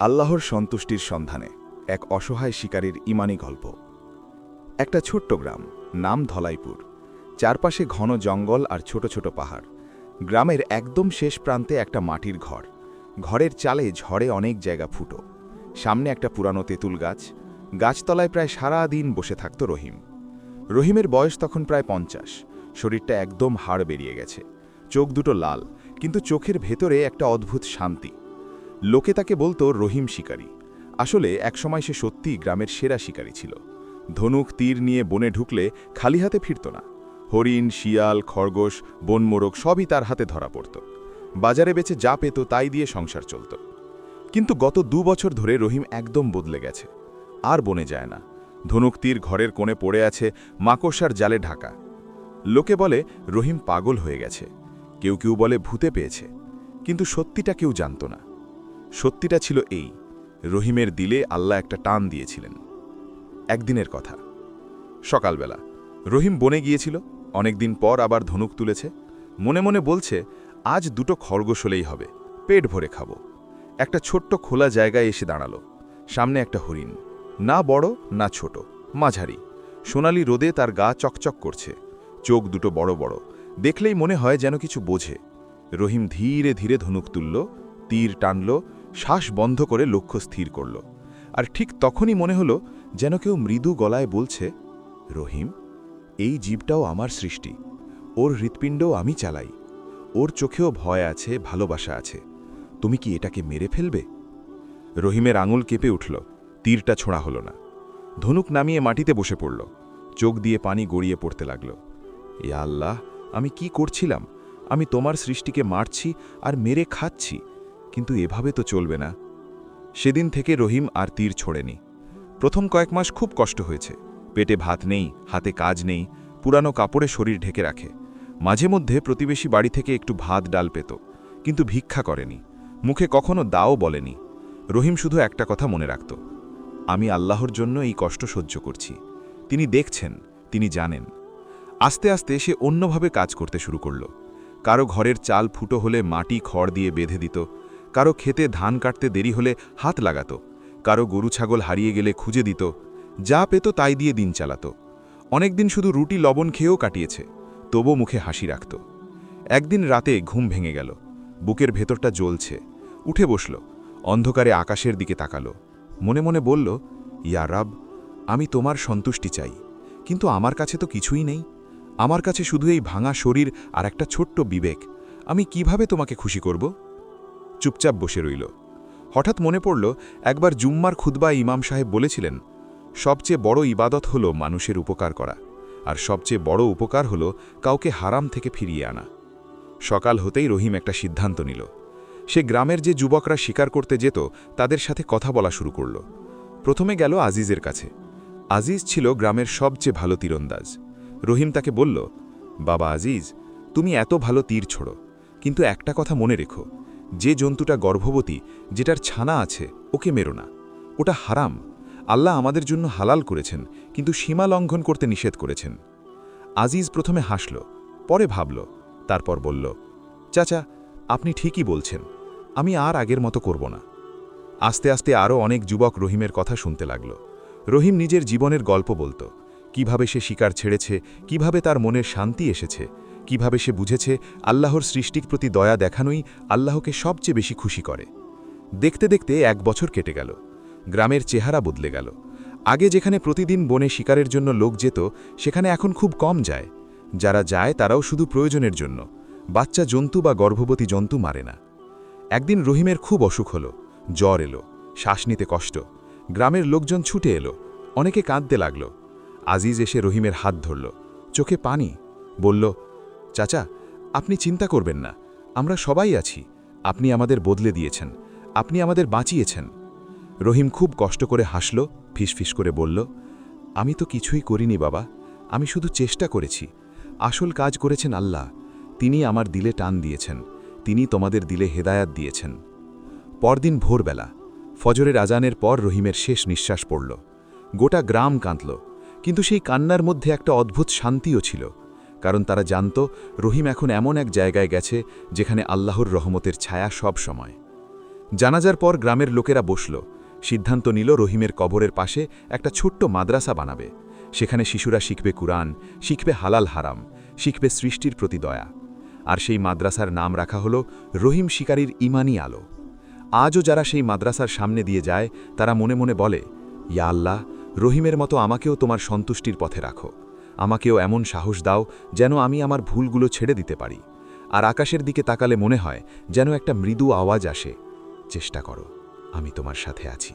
আল্লাহর সন্তুষ্টির সন্ধানে এক অসহায় শিকারীর ইমানি গল্প। একটা ছোট্ট গ্রাম, নাম ধলাইপুর। চারপাশে ঘন জঙ্গল আর ছোট ছোট পাহাড়। গ্রামের একদম শেষ প্রান্তে একটা মাটির ঘর। ঘরের চালে ঝড়ে অনেক জায়গা ফুটো। সামনে একটা পুরানো তেঁতুল গাছ। গাছতলায় প্রায় সারা দিন বসে থাকত রহিম। রহিমের বয়স তখন প্রায় 50। শরীরটা একদম হাড় বেরিয়ে গেছে। চোখ দুটো লাল, কিন্তু চোখের ভেতরে একটা অদ্ভুত শান্তি। লোকে তাকে বলতো রহিম শিকারী। আসলে একসময় সে সত্যিই গ্রামের সেরা শিকারী ছিল। ধনুক তীর নিয়ে বনে ঢুকলে খালি হাতে ফিরত না। হরিণ, শিয়াল, খরগোশ, বনমোরগ সবই তার হাতে ধরা পড়ত। বাজারে বেচে যা পেত তাই দিয়ে সংসার চলত। কিন্তু গত 2 বছর ধরে রহিম একদম বদলে গেছে। আর বনে যায় না। ধনুক তীর ঘরের কোণে পড়ে আছে, মাকড়সার জালে ঢাকা। লোকে বলে রহিম পাগল হয়ে গেছে। কেউ কেউ বলে ভূতে পেয়েছে। কিন্তু সত্যিটা কেউ জানত না। সত্যিটা ছিল এই, রহিমের দিলে আল্লাহ একটা টান দিয়েছিলেন। একদিনের কথা, সকালবেলা রহিম বনে গিয়েছিল। অনেকদিন পর আবার ধনুক তুলেছে। মনে মনে বলছে, আজ 2টো খরগোশ হলেই হবে, পেট ভরে খাবো। একটা ছোট্ট খোলা জায়গায় এসে দাঁড়ালো। সামনে একটা হরিণ, না বড় না ছোট, মাঝারি। সোনালি রোদে তার গা চকচক করছে, চোখ দুটো বড় বড়, দেখলেই মনে হয় যেন কিছু বোঝে। রহিম ধীরে ধীরে ধনুক তুলল, তীর টানল, শ্বাস বন্ধ করে লক্ষ্য স্থির করল। আর ঠিক তখনই মনে হলো যেন কেউ মৃদু গলায় বলছে, রহিম, এই জীবটাও আমার সৃষ্টি, ওর হৃৎপিণ্ডও আমি চালাই, ওর চোখেও ভয় আছে, ভালোবাসা আছে, তুমি কি এটাকে মেরে ফেলবে? রহিমের আঙুল কেঁপে উঠল, তীরটা ছোঁড়া হলো না। ধনুক নামিয়ে মাটিতে বসে পড়ল, চোখ দিয়ে পানি গড়িয়ে পড়তে লাগল। ইয়া আল্লাহ, আমি কি করছিলাম? আমি তোমার সৃষ্টিকে মারছি আর মেরে খাচ্ছি, কিন্তু এভাবে তো চলবে না। সেদিন থেকে রহিম আর তীর ছোড়েনি। প্রথম কয়েক মাস খুব কষ্ট হয়েছে। পেটে ভাত নেই, হাতে কাজ নেই, পুরানো কাপড়ে শরীর ঢেকে রাখে। মাঝে মধ্যে প্রতিবেশী বাড়ি থেকে একটু ভাত ডাল পেত, কিন্তু ভিক্ষা করেনি, মুখে কখনো দাও বলেনি। রহিম শুধু একটা কথা মনে রাখত, আমি আল্লাহর জন্য এই কষ্ট সহ্য করছি। তিনি দেখছেন, তিনি জানেন। আস্তে আস্তে সে অন্যভাবে কাজ করতে শুরু করল। কারো ঘরের চাল ফুটো হলে মাটি খড় দিয়ে বেঁধে দিত, কারো ক্ষেতে ধান কাটতে দেরি হলে হাত লাগাত, কারো গরু ছাগল হারিয়ে গেলে খুঁজে দিত। যা পেত তাই দিয়ে দিন চালাত। অনেকদিন শুধু রুটি লবণ খেয়েও কাটিয়েছে, তবু মুখে হাসি রাখত। একদিন রাতে ঘুম ভেঙে গেল, বুকের ভেতরটা জ্বলছে। উঠে বসল, অন্ধকারে আকাশের দিকে তাকালো। মনে মনে বলল, ইয়া রাব, আমি তোমার সন্তুষ্টি চাই, কিন্তু আমার কাছে তো কিছুই নেই। আমার কাছে শুধু এই ভাঙা শরীর আর একটা ছোট্ট বিবেক। আমি কিভাবে তোমাকে খুশি করব? চুপচাপ বসে রইল। হঠাৎ মনে পড়ল, একবার জুম্মার খুতবায় ইমাম সাহেব বলেছিলেন, সবচেয়ে বড় ইবাদত হলো মানুষের উপকার করা, আর সবচেয়ে বড় উপকার হলো কাউকে হারাম থেকে ফিরিয়ে আনা। সকাল হতেই রহিম একটা সিদ্ধান্ত নিল। সে গ্রামের যে যুবকরা শিকার করতে যেত তাদের সাথে কথা বলা শুরু করল। প্রথমে গেল আজিজের কাছে। আজিজ ছিল গ্রামের সবচেয়ে ভালো তীরন্দাজ। রহিম তাকে বলল, বাবা আজিজ, তুমি এত ভালো তীর ছোড়ো, কিন্তু একটা কথা মনে রেখো, যে জন্তুটা গর্ভবতী, যেটার ছানা আছে, ওকে মেরো না। ওটা হারাম। আল্লাহ আমাদের জন্য হালাল করেছেন, কিন্তু সীমা লঙ্ঘন করতে নিষেধ করেছেন। আজিজ প্রথমে হাসল, পরে ভাবল, তারপর বলল, চাচা, আপনি ঠিকই বলছেন, আমি আর আগের মতো করব না। আস্তে আস্তে আরও অনেক যুবক রহিমের কথা শুনতে লাগল। রহিম নিজের জীবনের গল্প বলত, কিভাবে সে শিকার ছেড়েছে, কিভাবে তার মনের শান্তি এসেছে, কিভাবে সে বুঝেছে আল্লাহর সৃষ্টির প্রতি দয়া দেখানোই আল্লাহকে সবচেয়ে বেশি খুশি করে। দেখতে দেখতে 1 বছর কেটে গেল। গ্রামের চেহারা বদলে গেল। আগে যেখানে প্রতিদিন বনে শিকারের জন্য লোক যেত, সেখানে এখন খুব কম যায়। যারা যায় তারাও শুধু প্রয়োজনের জন্য, বাচ্চা জন্তু বা গর্ভবতী জন্তু মারে না। একদিন রহিমের খুব অসুখ হলো, জ্বর এলো, শ্বাস নিতে কষ্ট। গ্রামের লোকজন ছুটে এলো, অনেকে কাঁদতে লাগল। আজিজ এসে রহিমের হাত ধরল, চোখে পানি, বলল, চাচা, আপনি চিন্তা করবেন না, আমরা সবাই আছি। আপনি আমাদের বদলে দিয়েছেন, আপনি আমাদের বাঁচিয়েছেন। রহিম খুব কষ্ট করে হাসল, ফিসফিস করে বলল, আমি তো কিছুই করিনি বাবা, আমি শুধু চেষ্টা করেছি। আসল কাজ করেছেন আল্লাহ। তিনি আমার দিলে টান দিয়েছেন, তিনি তোমাদের দিলে হেদায়াত দিয়েছেন। পরদিন ভোরবেলা ফজরের আজানের পর রহিমের শেষ নিঃশ্বাস পড়ল। গোটা গ্রাম কাঁদল, কিন্তু সেই কান্নার মধ্যে একটা অদ্ভুত শান্তিও ছিল, কারণ তারা জানত রহিম এখন এমন এক জায়গায় গেছে যেখানে আল্লাহর রহমতের ছায়া সব সময়। জানাজার পর গ্রামের লোকেরা বসল, সিদ্ধান্ত নিল রহিমের কবরের পাশে একটা ছোট্ট মাদ্রাসা বানাবে। সেখানে শিশুরা শিখবে কুরআন, শিখবে হালাল হারাম, শিখবে সৃষ্টির প্রতি দয়া। আর সেই মাদ্রাসার নাম রাখা হলো রহিম শিকারীর ইমানি আলো। আজও যারা সেই মাদ্রাসার সামনে দিয়ে যায় তারা মনে মনে বলে, ইয়া আল্লাহ, রহিমের মতো আমাকেও তোমার সন্তুষ্টির পথে রাখো, আমাকেও এমন সাহস দাও যেন আমি আমার ভুলগুলো ছেড়ে দিতে পারি। আর আকাশের দিকে তাকালে মনে হয় যেন একটা মৃদু আওয়াজ আসে, চেষ্টা করো, আমি তোমার সাথে আছি।